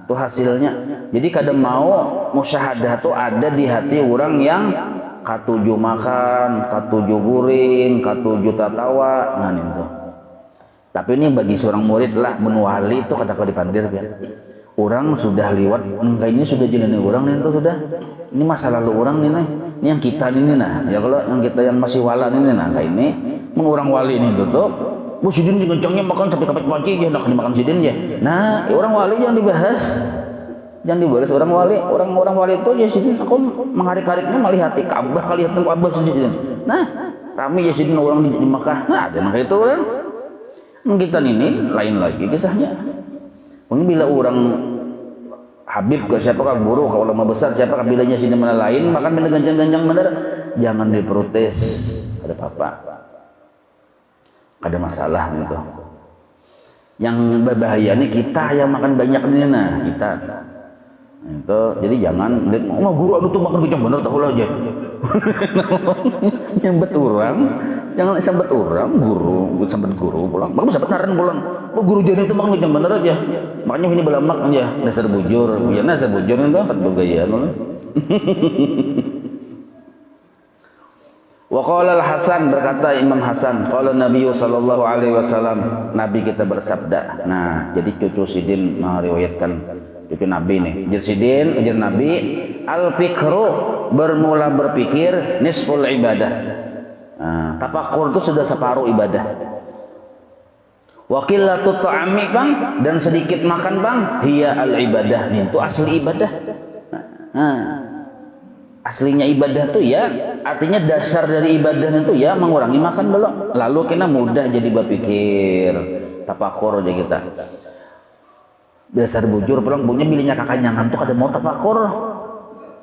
itu hasilnya. Jadi kadang mau musyahadah itu ada di hati orang yang katuju makan, katuju guring, katuju tatawa. Nah itu. Tapi ini bagi seorang murid lah, menwali itu kata kau dipandir ya. Orang sudah liwat, enggak ini sudah jalan orang nih itu sudah. Ini masa lalu orang nih, ini yang kita ini nah. Ya kalau yang kita yang masih wala ini nah, kayak ini, orang wali ini tuh. Bu sidin kencangnya makan sampai kapan pagi ya, nak dimakan sidin ya. Nah, orang wali yang dibahas. Jangan dibahas orang wali itu ya sidin. Aku mengharik-hariknya melihat Ka'bah kali hati Ka'bah sidin. Nah, rame ya sidin orang di Makkah. Nah, ada maka itu kan. Kita ini lain lagi kisahnya. Mungkin bila orang Habib ke siapa ke guru ke ulama besar siapa kabilahnya sini mana lain makan benda ganjang-ganjang bener, jangan diprotes, ada apa-apa, ada masalah gitu. Yang berbahaya ini kita yang makan banyak ini nah kita. Itu jadi jangan guru aduh tuh makan kencang bener tahu lah aja. Nyambet orang, jangan sambat orang guru pulang. Bagus sambat naran pulang. Oh guru jadi itu makan kencang bener aja. Makanya ini belamak aja dasar bujur. Ya dasar bujur itu apa tuh gaya loh. Wa qala al-Hasan, berkata Imam Hasan, qala Nabi sallallahu alaihi wasallam, Nabi kita bersabda. Nah, jadi cucu Sidin meriwayatkan cucu Nabi nih. Ujar Sidin, ujar Nabi, al-fikru, bermula berpikir, nisful ibadah. Nah, tafakur itu sudah separuh ibadah. Wa qillatut ta'ami bang, dan sedikit makan bang, hiya al-ibadah. Nih, itu asli ibadah. Nah, aslinya ibadah tuh ya, artinya dasar dari ibadah itu ya mengurangi makan belum. Lalu kena mudah jadi berpikir, tafakur aja kita. Dasar bujur pulang punya milihnya kakak nyangan tuh kada mau tafakur.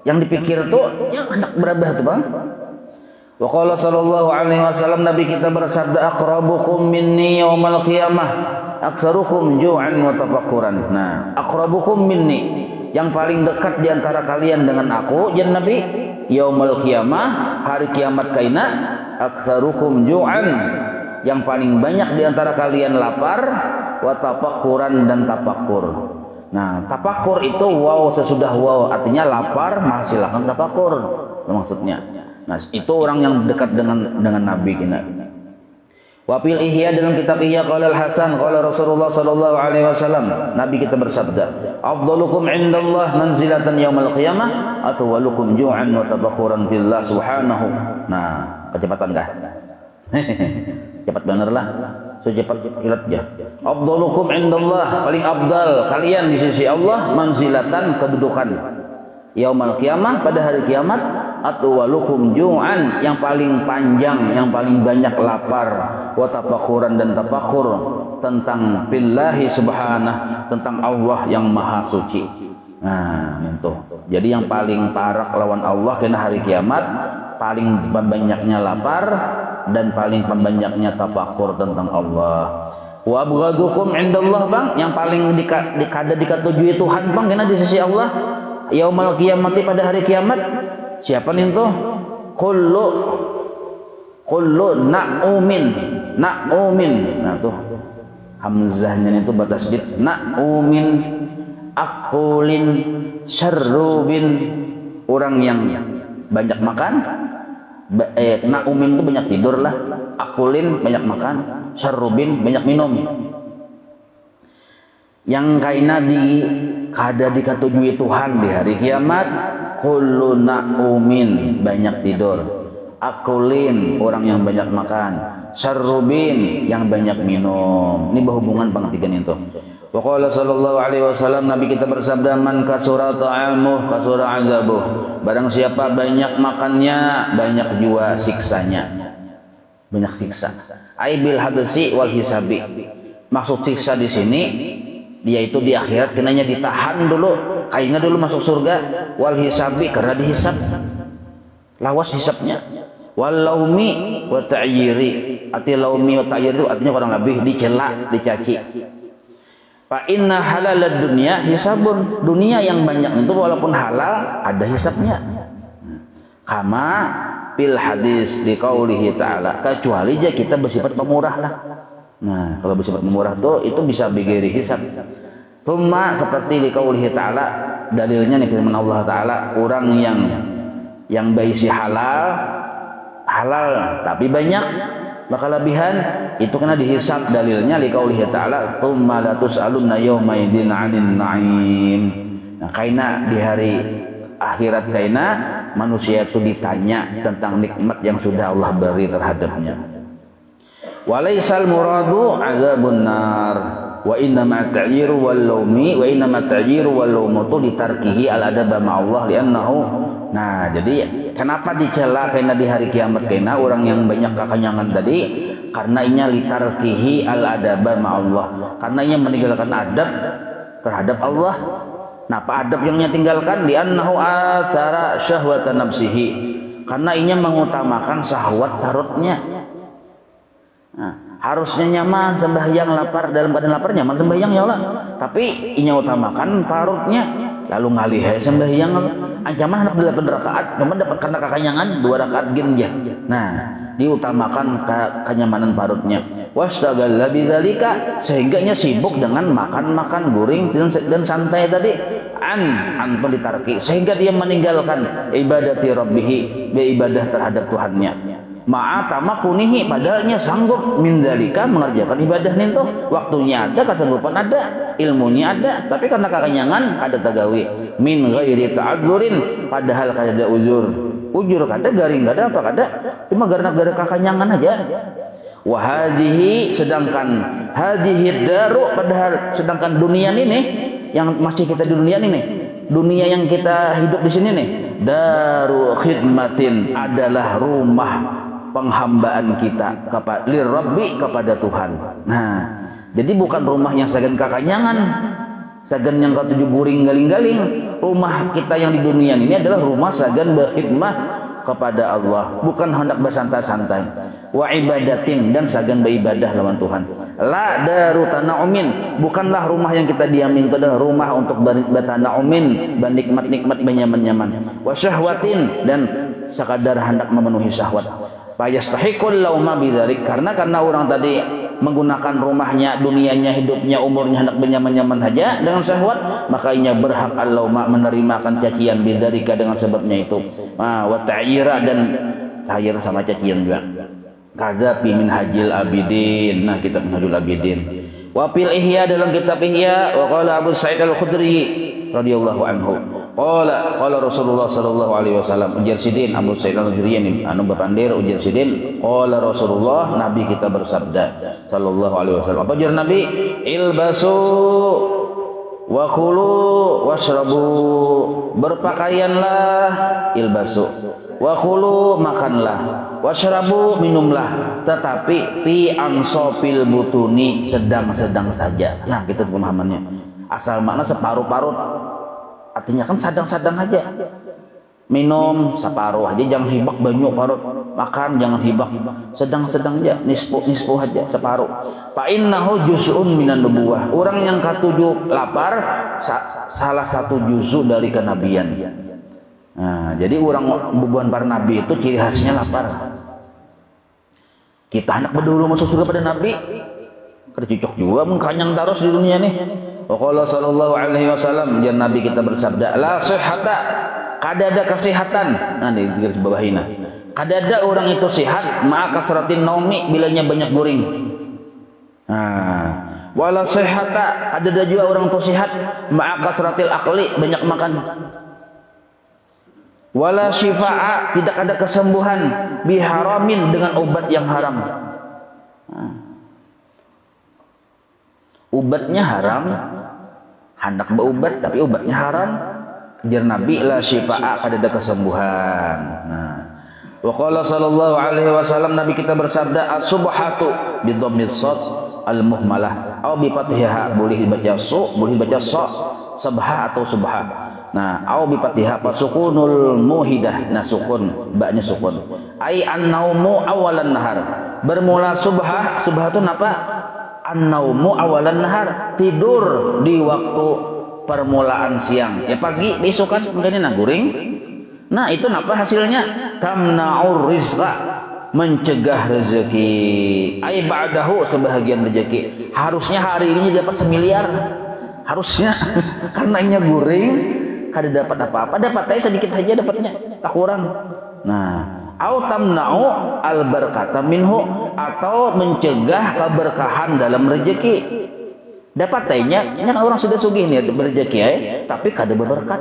Yang dipikir tuh yang hendak berabah tuh bang. Wa qala sallallahu alaihi wasallam, Nabi kita bersabda, aqrabukum minni yaumal qiyamah aktsarukum ju'an wa tafakkuran. Nah, aqrabukum minni, yang paling dekat di antara kalian dengan aku, jan Nabi, yaumul qiyamah, hari kiamat kaina, aktsarukum ju'an, yang paling banyak di antara kalian lapar, wa tafakkuran, dan tafakkur. Nah, tafakkur itu wow sesudah wow, artinya lapar menghasilkan tafakkur maksudnya. Nah, itu orang yang dekat dengan Nabi kita. Wa fil Ihya, dalam kitab Ihya, qala Al-Hasan qala Rasulullah sallallahu alaihi wasallam, Nabi kita bersabda, afdalukum indallah manzilatan yaumal qiyamah atwalukum ju'an wa tabakhuran billah subhanahu. Nah, kecepatan kah? Cepat bener lah. So cepat kilat ya. Afdalukum indallah, paling afdal kalian di sisi Allah, manzilatan, kedudukan, yaumal qiyamah, pada hari kiamat, atwalukum ju'an, yang paling panjang, yang paling banyak lapar, wa tafakhuran, dan tafakhur tentang billahi subhanah, tentang Allah yang maha suci. Nah, itu. Jadi yang paling parah lawan Allah kena hari kiamat, paling banyaknya lapar dan paling banyaknya tafakur tentang Allah. Wa abghadukum indallah, bang, yang paling dikatujui Tuhan, bang, kena di sisi Allah yaumal qiyamati, pada hari kiamat. Siapa nih tuh? Kullu na'umin. Nah tuh hamzahnya itu batas dit, na'umin, akulin, syarrubin, orang yang banyak makan. Na'umin itu banyak tidur lah, akulin banyak makan, syarrubin banyak minum. Yang kaina kada dikatujui Tuhan di hari kiamat, kullu na'umin, banyak tidur, akulin, orang yang banyak makan, syarrubin, yang banyak minum. Ini berhubungan pengetikan itu. Wa qala sallallahu alaihi wasallam, Nabi kita bersabda, man kasura ta'amuh kasura azabuh, barang siapa banyak makannya, banyak jua siksanya. Banyak siksa. Ai bil habsi wal hisabi. Maksud siksa di sini yaitu di akhirat, kenanya ditahan dulu, kainnya dulu masuk surga, wal hisabi, karena dihisab, lawas hisabnya, wal laumi wa ta'yiri. Arti laumi wa ta'yiri itu artinya kurang lebih dicela, dicaci. Fa inna halalad dunya hisabun, dunia yang banyak itu walaupun halal ada hisabnya. Kama fil hadis di qaulihi ta'ala, kecuali aja kita bersifat pemurah lah. Nah, kalau bersifat pemurah tuh itu bisa bigiri hisab. Tsumma, seperti di qaulihi ta'ala, dalilnya nih firman Allah Ta'ala, orang yang baisi halal tapi banyak, maka lebihan itu kena dihisab. Dalilnya liqaulihi ta'ala, tsumma la tus'alunna yawma idzin 'anil na'im. Nah, kaina di hari akhirat, kaina manusia itu ditanya tentang nikmat yang sudah Allah beri terhadapnya. Walaisal muradu azabun nar wa inna ma ta'yiru wal laumi wa inna ma ta'yiru wal laumutu ditarkihi al adaba ma'allah li'annahu. Nah, jadi kenapa dicela karena di hari kiamat kena orang yang banyak kekenyangan tadi? Karena inya litarkihi al adaba ma'allah, karena inya meninggalkan adab terhadap Allah. Nah, apa adab yang inya tinggalkan? Li'annahu athara syahwata nafsihi, karena inya mengutamakan syahwat perutnya. Nah, harusnya nyaman sembahyang, lapar, dalam keadaan lapar nyaman sembahyang ya Allah, tapi inya utamakan parutnya, lalu ngalih sembahyang, ancaman hendak 8 rakaat cuma dapat karena kekenyangan 2 rakaat gin ya. Nah, diutamakan kenyamanan parutnya. Wastagalla bidzalika, sehingga nya sibuk dengan makan guring dan santai tadi, an ditarki, sehingga dia meninggalkan ibadati rabbih, beribadah terhadap Tuhannya. Ma'a tamakunihi, padahalnya sanggup min dzalika, mengerjakan ibadah itu, waktunya ada, kesanggupan ada, ilmunya ada, tapi karena kekenyangan kada tagawi, min ghairi ta'adzurin, padahal kada ada ujur kada, garing kada, apa kada, cuma gara-gara kekenyangan aja. Wa hadhihi, sedangkan hadhihi daru, padahal sedangkan dunia ini yang masih kita di dunia ini, dunia yang kita hidup di sini nih, daru khidmatin, adalah rumah penghambaan kita kepada lirabbi, kepada Tuhan. Nah, jadi bukan rumah yang sagan kekenyangan, sagan yang ketujuh guring galing-galing. Rumah kita yang di dunia ini adalah rumah sagan berkhidmah kepada Allah, bukan hendak bersantai-santai. Wa ibadatin, dan sagan beribadah lawan Tuhan. La daru tanaumin, bukanlah rumah yang kita diamin, itu adalah rumah untuk bertanaumin, bernikmat-nikmat, benyaman-nyaman. Wa syahwatin, dan sekadar hendak memenuhi syahwat. Fayastahiqul lauma bidzalik, karena orang tadi menggunakan rumahnya, dunianya, hidupnya, umurnya hendak benyaman-nyaman saja dengan syahwat, maka inya berhak al-lauma, menerimakan cacian bidzalika dengan sebabnya itu. Wa ta'yira, dan ta'yir sama cacian juga. Kadza fi Minhajil Abidin. Nah, kitab Minhajul Abidin. Wa fil Ihya, dalam kitab Ihya, wa qala Abu Sa'id Al-Khudri radhiyallahu anhu. Qala Rasulullah sallallahu alaihi wasallam, ujar sidin Abu Sa'id Al-Khudri ini anu bapandir ujar sidin, qala Rasulullah, nabi kita bersabda sallallahu alaihi wasallam. Apa ujar nabi? Ilbasu wa kulu washrabu, berpakaianlah, ilbasu wa kulu, makanlah, washrabu, minumlah, tetapi fi ansopil butuni, sedang-sedang saja. Nah, kita pemahamannya asal makna separuh-paruh, artinya kan sedang-sedang aja. Minum separuh aja, jangan hibak banyak parut. Makan jangan hibak, sedang-sedang aja, nisfu aja, separuh. Fa innahu juz'un minan nubuwah. Orang yang ketujuh lapar, salah satu juz'u dari kenabian. Nah, jadi orang bubuhan para nabi itu ciri khasnya lapar. Kita anak berdulu masuk surga pada nabi, tercocok juga mengkanyang terus di dunia nih. Waqala sallallahu alaihi wasallam, dan nabi kita bersabda, la sihhata, kadada kesehatan. Nah, di garis bawahina, kadada orang itu sehat ma'a kasratin naumi, bilanya banyak guring. Nah, wala sihhata, kadada juga orang itu sehat ma'a kasratil akli, banyak makan. Wala syifa'a, tidak ada kesembuhan biharamin, dengan obat yang haram. Nah, obatnya haram, hendak berobat tapi obatnya haram. Jar Nabi, la syifa'a, ada kesembuhan. Nah, wa qala sallallahu alaihi wasallam, nabi kita bersabda, as-subhatu bi dhammil sad al-muhmalah atau bi fathiha, boleh dibaca su, boleh dibaca sa, sabha atau subha. Nah, au bi fathiha fasukunul muhidah, nah sukun, baknya sukun. Ai an-naumu awalan nahar, bermula subha. Subha itu apa? An-naumu awalan nahar, tidur di waktu permulaan siang. Ya pagi besok kan mungkin guring. Nah, itu apa hasilnya? Tamna'ur rizqa, mencegah rezeki. Ai ba'dahu, sebahagian rezeki. Harusnya hari ini dapat 1 miliar. Harusnya karena ini guring, kada dapat apa-apa, dapat aja sedikit saja dapatnya, tak kurang. Nah, au tamna'u al-barakata minhu, atau mencegah keberkahan dalam rezeki. Dapat tanya, kan orang sudah sugih nih berrezeki tapi kada berberkat.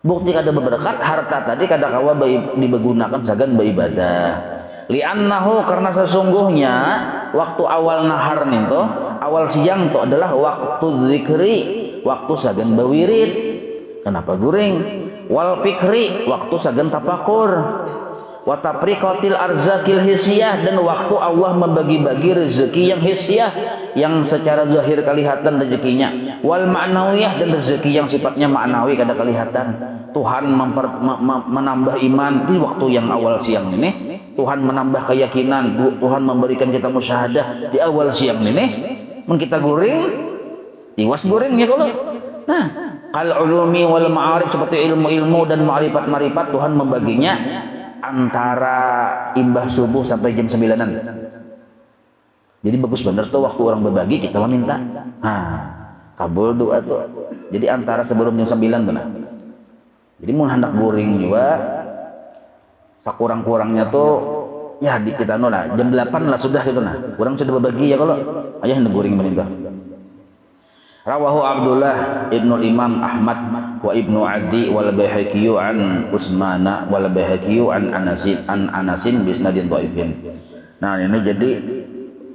Bukti kada berberkat, harta tadi kada kawa digunakan sagan beribadah. Li'annahu, karena sesungguhnya waktu awal nahar nih to, awal siang to adalah waktu zikri, waktu sagan bawirid. Kenapa guring? Wal fikri, waktu sagan tapakur. Wa tafriqatil arzakil hisyah, dan waktu Allah membagi-bagi rezeki yang hisyah, yang secara zahir kelihatan rezekinya. Wal ma'nawiyah, dan rezeki yang sifatnya ma'nawi kada kelihatan. Tuhan menambah iman di waktu yang awal siang ini. Tuhan menambah keyakinan, Tuhan memberikan kita musyahadah di awal siang ini. Mun kita guring, tiwas guring ya kalau. Nah, kal ulumi wal ma'arif, seperti ilmu-ilmu dan ma'rifat-ma'rifat, Tuhan membaginya antara imbah subuh sampai jam 9-an. Jadi bagus bener tuh waktu orang berbagi kita meminta. Nah, kabul doa tuh. Jadi antara sebelum jam 9 tuh nah. Jadi mau hendak guring juga sakurang-kurangnya tuh ya di kita lah jam 8 lah sudah gitu nah. Kurang sudah berbagi ya kalau aja hendak guring meminta. Rawahu Abdullah ibnu Imam Ahmad wa ibnu Adi wal Baihaqi an Utsmana wal Baihaqi an Anasin bisnadin dhaifin. Nah, ini jadi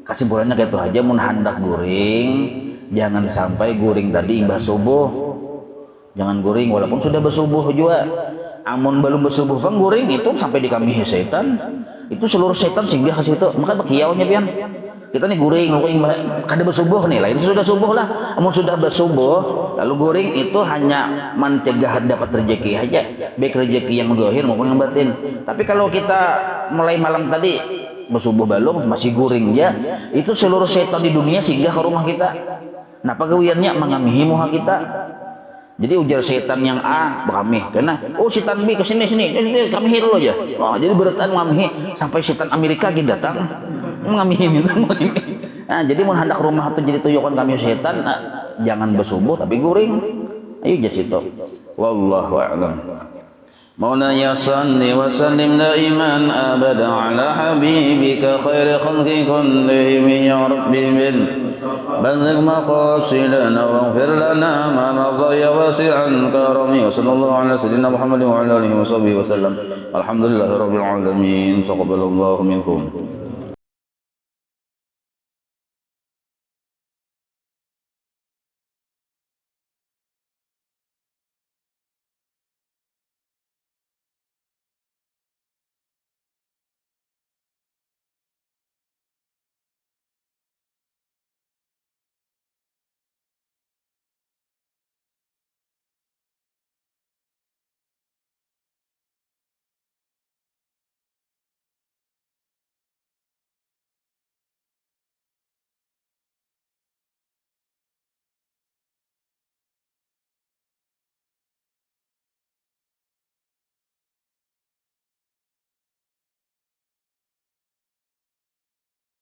kesimpulannya kayak itu aja, mun hendak guring jangan sampai guring tadi imbah subuh. Jangan guring walaupun sudah bersubuh juga. Amun belum bersubuh kan guring itu sampai dikamihi setan. Itu seluruh setan singgah ke situ. Maka bekiaunya pian. Kita nih guring kada bersubuh nih lah, itu sudah subuh lah. Amun sudah bersubuh lalu guring itu hanya mencegah dapat rezeki aja, baik rezeki yang zahir maupun yang batin. Tapi kalau kita mulai malam tadi bersubuh belum masih guring ya, itu seluruh setan di dunia singgah ke rumah kita. Nah, pagawiannya mengamihi muha kita. Jadi ujar setan yang A berkami, karena setan B kesini kamihi dulu aja. Jadi beratan mengamihi sampai setan Amerika gitu datang mengamihi minta. Nah, jadi mun hendak rumah itu jadi tuyukan kami setan, jangan bersubuh tapi guring. Ayo jadi situ. Wallahu a'lam. مولاي صل وسلم دائما أبدا على حبيبك خير خلق كلهم يا ربي بلغ مقاصدنا واغفر لنا ما مضى واسع الكرم وصلى الله على سيدنا محمد وعلى آله وصحبه وسلم الحمد لله رب العالمين تقبل الله منكم